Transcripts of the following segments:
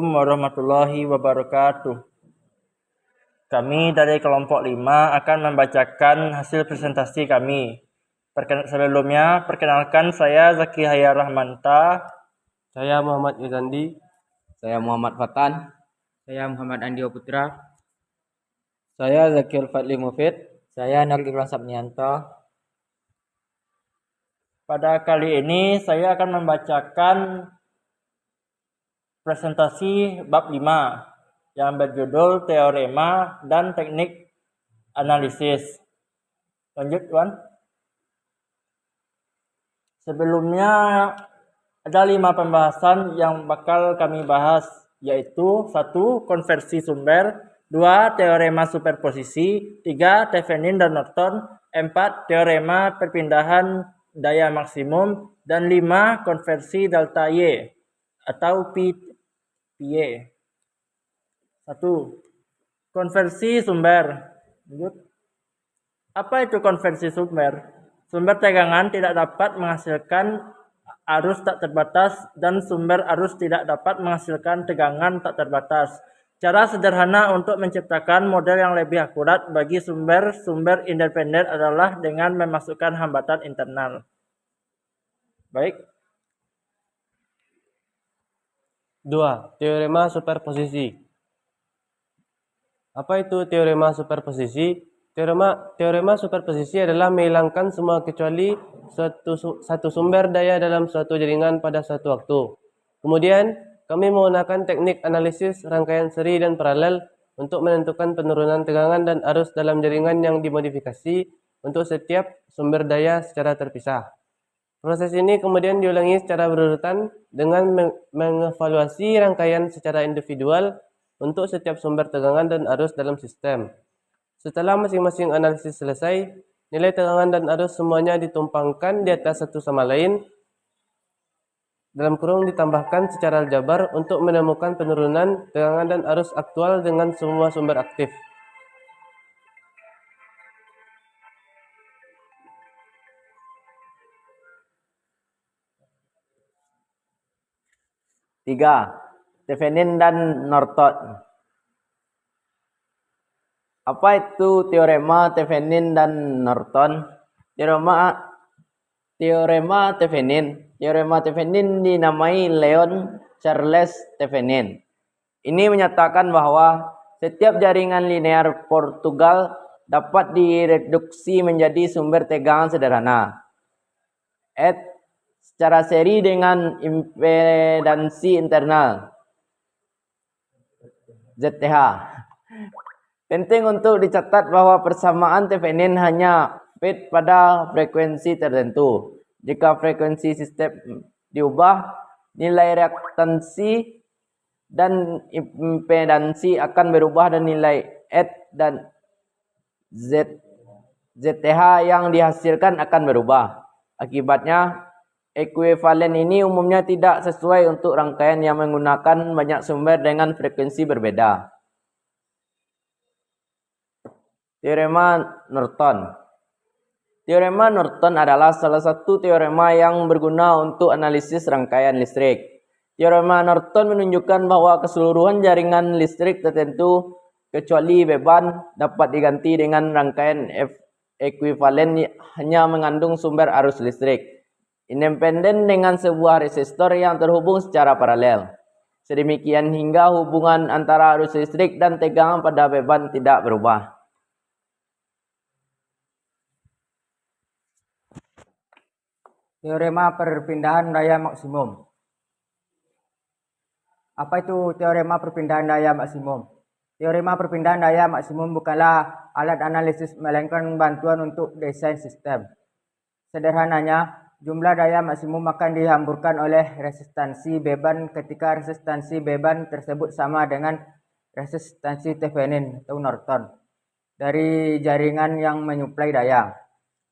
Assalamualaikum warahmatullahi wabarakatuh. Kami dari kelompok 5 akan membacakan hasil presentasi kami. Sebelumnya, perkenalkan saya Zaki Hayar Rahmanta. Saya Muhammad Yuzandi. Saya Muhammad Fatan. Saya Muhammad Andio Putra. Saya Zakir Fadli Mufid. Saya Nurul Sabnianto. Pada kali ini saya akan membacakan presentasi bab 5 yang berjudul Teorema dan Teknik Analisis. Lanjut, Tuan. Sebelumnya ada 5 pembahasan yang bakal kami bahas, yaitu 1. Konversi sumber, 2. Teorema superposisi, 3. Thevenin dan Norton, 4. Teorema perpindahan daya maksimum, dan 5. Konversi delta Y atau Pi. 1. Konversi sumber. Apa itu konversi sumber? Sumber tegangan tidak dapat menghasilkan arus tak terbatas dan sumber arus tidak dapat menghasilkan tegangan tak terbatas. Cara sederhana untuk menciptakan model yang lebih akurat bagi sumber-sumber independen adalah dengan memasukkan hambatan internal. Baik. 2. Teorema superposisi. Apa itu teorema superposisi? Teorema superposisi adalah menghilangkan semua kecuali satu sumber daya dalam suatu jaringan pada suatu waktu. Kemudian, kami menggunakan teknik analisis rangkaian seri dan paralel untuk menentukan penurunan tegangan dan arus dalam jaringan yang dimodifikasi untuk setiap sumber daya secara terpisah. Proses ini kemudian diulangi secara berurutan dengan mengevaluasi rangkaian secara individual untuk setiap sumber tegangan dan arus dalam sistem. Setelah masing-masing analisis selesai, nilai tegangan dan arus semuanya ditumpangkan di atas satu sama lain, dalam kurung ditambahkan secara aljabar untuk menemukan penurunan tegangan dan arus aktual dengan semua sumber aktif. Tiga, Thevenin dan Norton. Apa itu teorema Thevenin dan Norton? Teorema Thevenin. Teorema Thevenin dinamai Leon Charles Thevenin. Ini menyatakan bahwa setiap jaringan linear Portugal dapat direduksi menjadi sumber tegangan sederhana secara seri dengan impedansi internal ZTH. Penting untuk dicatat bahwa persamaan Thevenin hanya fit pada frekuensi tertentu. Jika frekuensi sistem diubah, nilai reaktansi dan impedansi akan berubah dan nilai dan ZTH yang dihasilkan akan berubah. Akibatnya, ekuivalen ini umumnya tidak sesuai untuk rangkaian yang menggunakan banyak sumber dengan frekuensi berbeda. Teorema Norton. Teorema Norton adalah salah satu teorema yang berguna untuk analisis rangkaian listrik. Teorema Norton menunjukkan bahwa keseluruhan jaringan listrik tertentu kecuali beban dapat diganti dengan rangkaian ekuivalen hanya mengandung sumber arus listrik independen dengan sebuah resistor yang terhubung secara paralel. Sedemikian hingga hubungan antara arus listrik dan tegangan pada beban tidak berubah. Teorema perpindahan daya maksimum. Apa itu teorema perpindahan daya maksimum? Teorema perpindahan daya maksimum bukanlah alat analisis melainkan bantuan untuk desain sistem. Sederhananya, jumlah daya maksimum akan dihamburkan oleh resistansi beban ketika resistansi beban tersebut sama dengan resistansi Thevenin atau Norton dari jaringan yang menyuplai daya.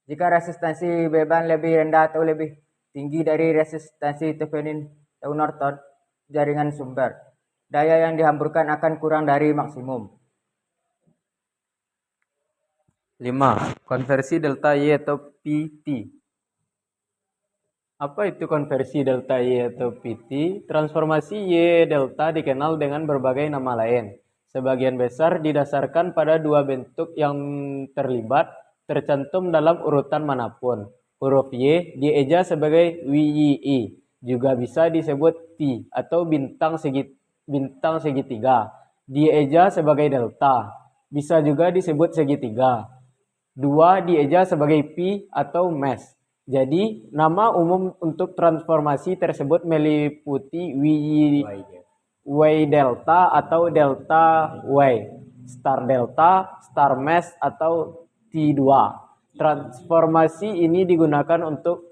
Jika resistansi beban lebih rendah atau lebih tinggi dari resistansi Thevenin atau Norton jaringan sumber, daya yang dihamburkan akan kurang dari maksimum. 5. Konversi delta Y atau PT. Apa itu konversi delta Y atau PT? Transformasi Y delta dikenal dengan berbagai nama lain. Sebagian besar didasarkan pada dua bentuk yang terlibat, tercantum dalam urutan manapun. Huruf Y dieja sebagai WYI, juga bisa disebut T atau bintang segitiga. Dieja sebagai delta, bisa juga disebut segitiga. Dua dieja sebagai pi atau mesh. Jadi, nama umum untuk transformasi tersebut meliputi Y delta atau delta Y, star delta, star mesh atau T2. Transformasi ini digunakan untuk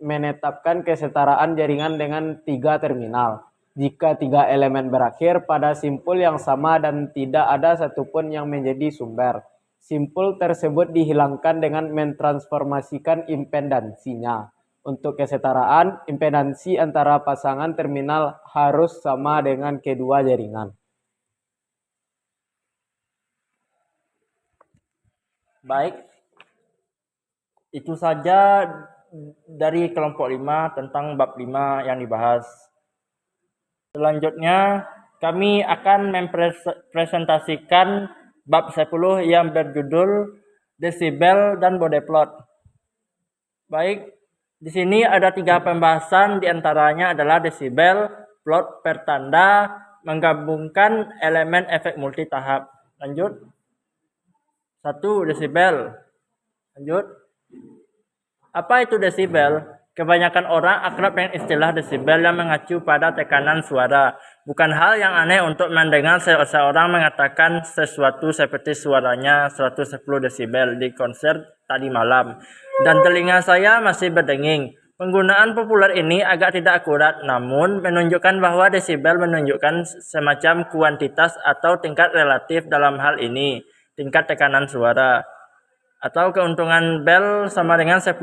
menetapkan kesetaraan jaringan dengan tiga terminal. Jika tiga elemen berakhir pada simpul yang sama dan tidak ada satupun yang menjadi sumber, simpul tersebut dihilangkan dengan mentransformasikan impedansinya. Untuk kesetaraan, impedansi antara pasangan terminal harus sama dengan kedua jaringan. Baik, itu saja dari kelompok 5 tentang bab 5 yang dibahas. Selanjutnya, kami akan mempresentasikan bab 10 yang berjudul desibel dan body plot. Baik, di sini ada 3 pembahasan, diantaranya adalah desibel, plot pertanda, menggabungkan elemen efek multitahap. Lanjut. 1. Desibel. Lanjut. Apa itu desibel? Kebanyakan orang akrab dengan istilah desibel yang mengacu pada tekanan suara. Bukan hal yang aneh untuk mendengar seseorang mengatakan sesuatu seperti suaranya 110 desibel di konser tadi malam. Dan telinga saya masih berdenging. Penggunaan populer ini agak tidak akurat, namun menunjukkan bahwa desibel menunjukkan semacam kuantitas atau tingkat relatif dalam hal ini, tingkat tekanan suara. Atau keuntungan bel sama dengan 10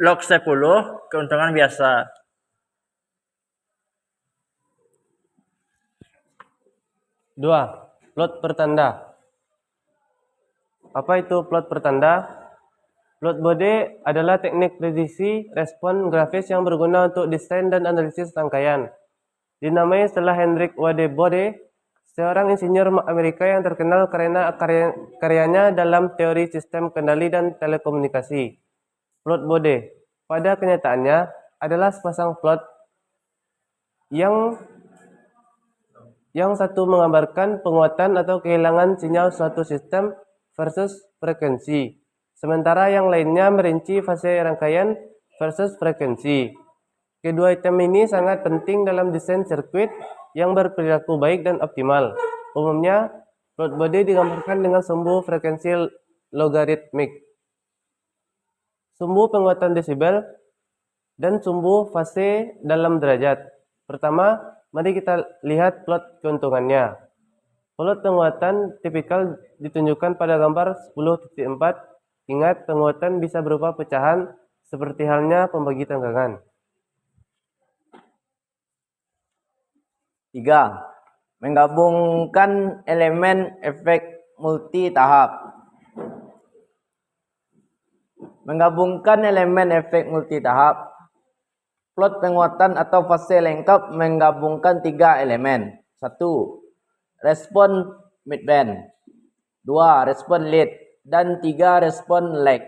log 10, keuntungan biasa. Dua, plot pertanda. Apa itu plot pertanda? Plot body adalah teknik prediksi respon grafis yang berguna untuk desain dan analisis rangkaian. Dinamai setelah Hendrik Wade Bode, seorang insinyur Amerika yang terkenal karena karyanya dalam teori sistem kendali dan telekomunikasi. Plot body pada kenyataannya adalah sepasang plot yang satu menggambarkan penguatan atau kehilangan sinyal suatu sistem versus frekuensi, sementara yang lainnya merinci fase rangkaian versus frekuensi. Kedua item ini sangat penting dalam desain sirkuit yang berperilaku baik dan optimal. Umumnya, plot body digambarkan dengan sumbu frekuensi logaritmik, sumbu penguatan desibel, dan sumbu fase dalam derajat. Pertama, mari kita lihat plot keuntungannya. Plot penguatan tipikal ditunjukkan pada gambar 10.4. Ingat, penguatan bisa berupa pecahan seperti halnya pembagi tenggangan. 3. Menggabungkan elemen efek multi tahap. Menggabungkan elemen efek multi tahap. Plot penguatan atau fase lengkap menggabungkan 3 elemen. 1. Respon midband. 2. Respon lead. Dan 3. Respon lag.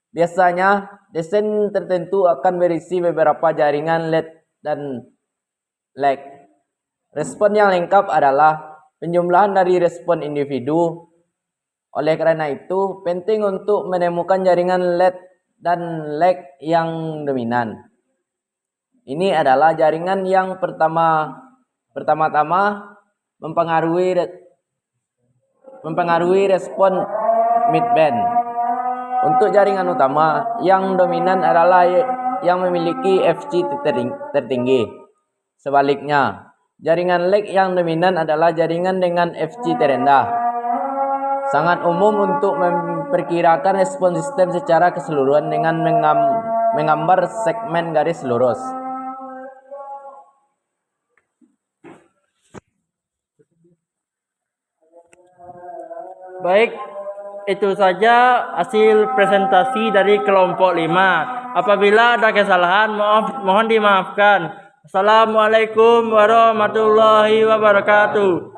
Biasanya, desain tertentu akan berisi beberapa jaringan lead dan lag. Respon yang lengkap adalah penjumlahan dari respon individu. Oleh karena itu, penting untuk menemukan jaringan lead dan lag yang dominan. Ini adalah jaringan yang pertama-tama mempengaruhi respon midband. Untuk jaringan utama, yang dominan adalah yang memiliki FC tertinggi. Sebaliknya, jaringan lag yang dominan adalah jaringan dengan FC terendah. Sangat umum untuk memperkirakan respon sistem secara keseluruhan dengan menggambar segmen garis lurus. Baik, itu saja hasil presentasi dari kelompok 5. Apabila ada kesalahan, mohon dimaafkan. Assalamualaikum warahmatullahi wabarakatuh.